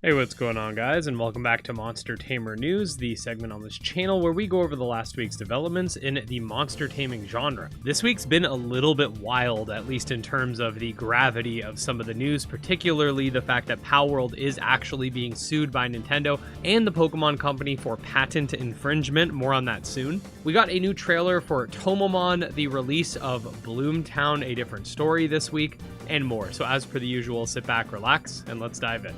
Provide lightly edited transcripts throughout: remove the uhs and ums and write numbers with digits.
Hey, what's going on, guys, and welcome back to Monster Tamer News, the segment on this channel where we go over the last week's developments in the monster taming genre. This week's been a little bit wild, at least in terms of the gravity of some of the news, particularly the fact that Palworld is actually being sued by Nintendo and the Pokemon Company for patent infringement. More on that soon. We got a new trailer for Tomomon, the release of Bloomtown, A Different Story this week, and more. So as per the usual, sit back, relax, and let's dive in.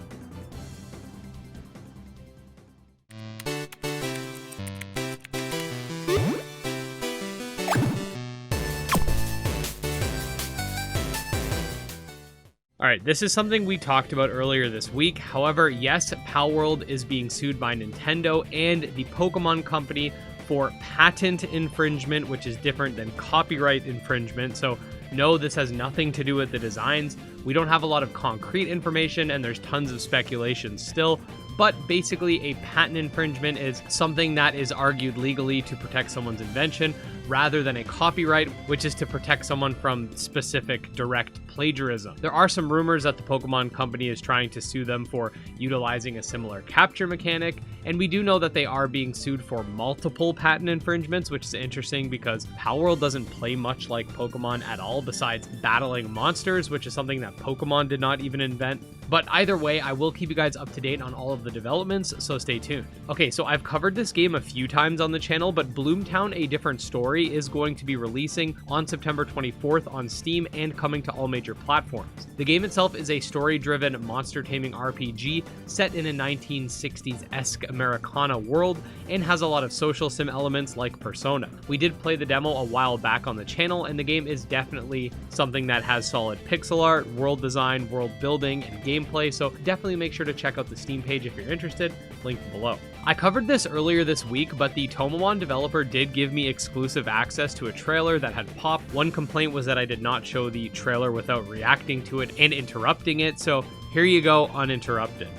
Alright, this is something we talked about earlier this week. However, yes, Palworld is being sued by Nintendo and the Pokemon Company for patent infringement, which is different than copyright infringement. So no, this has nothing to do with the designs. We don't have a lot of concrete information and there's tons of speculation still. But basically, a patent infringement is something that is argued legally to protect someone's invention, rather than a copyright, which is to protect someone from specific direct plagiarism. There are some rumors that the Pokemon Company is trying to sue them for utilizing a similar capture mechanic, and we do know that they are being sued for multiple patent infringements, which is interesting because Palworld doesn't play much like Pokemon at all, besides battling monsters, which is something that Pokemon did not even invent. But either way, I will keep you guys up to date on all of the developments, so stay tuned. Okay, so I've covered this game a few times on the channel, but Bloomtown, A Different Story is going to be releasing on September 24th on Steam and coming to all major platforms. The game itself is a story-driven monster taming RPG set in a 1960s-esque Americana world and has a lot of social sim elements like Persona. We did play the demo a while back on the channel, and the game is definitely something that has solid pixel art, world design, world building, and gameplay, so definitely make sure to check out the Steam page if you're interested, linked below. I covered this earlier this week, but the Tomomon developer did give me exclusive access to a trailer that had popped. One complaint was that I did not show the trailer without reacting to it and interrupting it, so here you go, uninterrupted.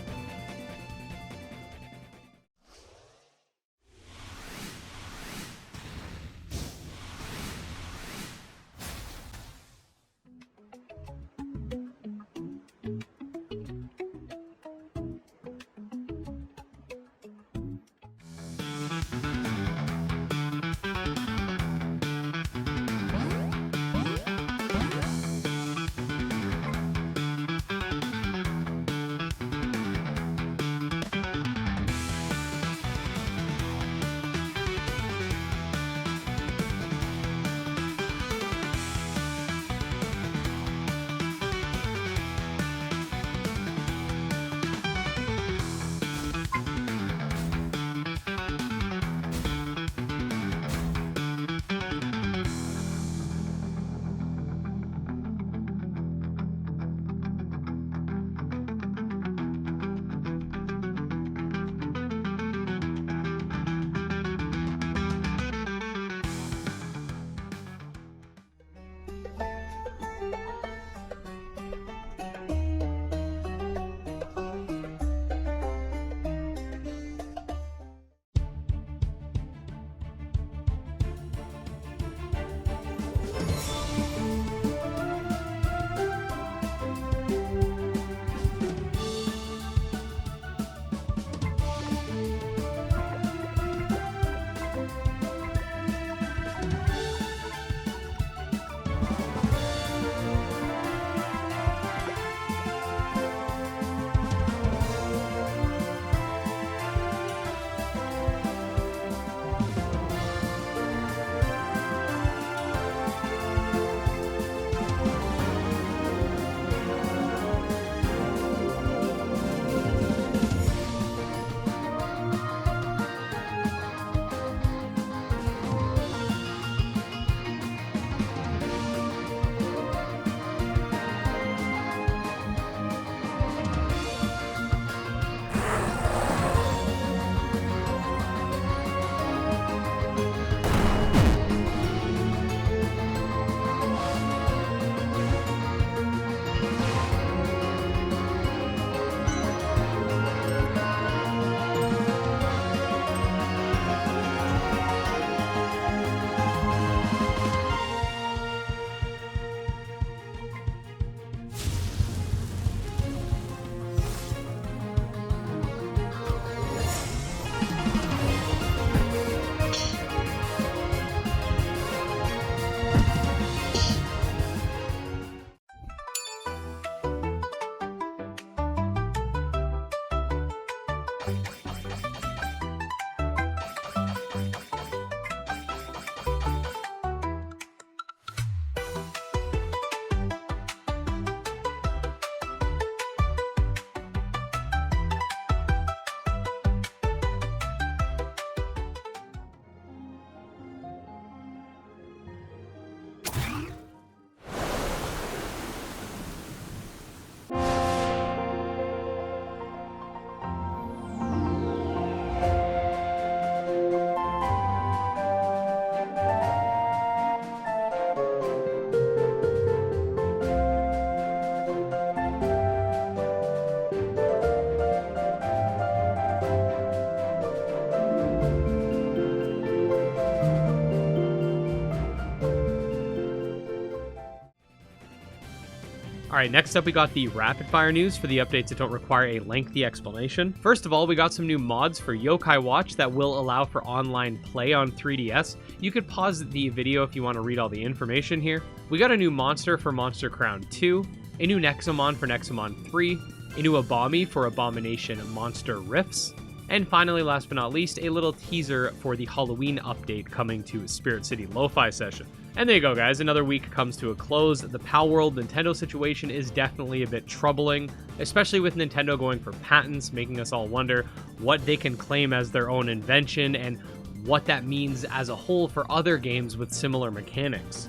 Alright, next up we got the rapid fire news for the updates that don't require a lengthy explanation. First of all, we got some new mods for Yokai Watch that will allow for online play on 3DS. You could pause the video if you want to read all the information here. We got a new monster for Monster Crown 2, a new Nexomon for Nexomon 3, a new Upoming for Abomination Monster Rifts, and finally, last but not least, a little teaser for the Halloween update coming to Spirit City Lo-Fi Session. And there you go, guys. Another week comes to a close. The Palworld Nintendo situation is definitely a bit troubling, especially with Nintendo going for patents, making us all wonder what they can claim as their own invention and what that means as a whole for other games with similar mechanics.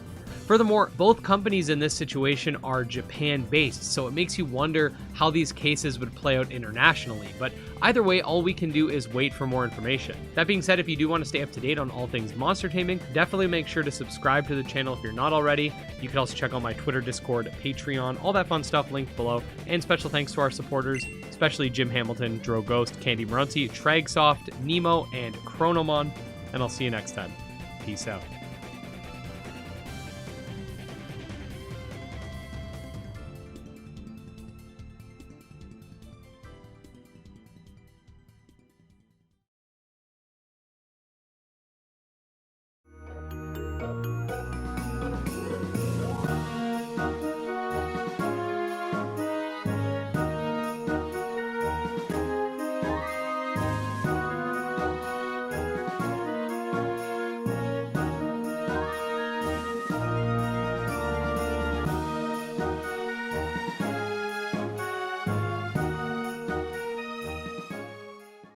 Furthermore, both companies in this situation are Japan-based, so it makes you wonder how these cases would play out internationally, but either way, all we can do is wait for more information. That being said, if you do want to stay up to date on all things monster taming, definitely make sure to subscribe to the channel if you're not already. You can also check out my Twitter, Discord, Patreon, all that fun stuff linked below, and special thanks to our supporters, especially Jim Hamilton, Dro Ghost, Candy Morency, TragSoft, Nemo, and Chronomon, and I'll see you next time. Peace out.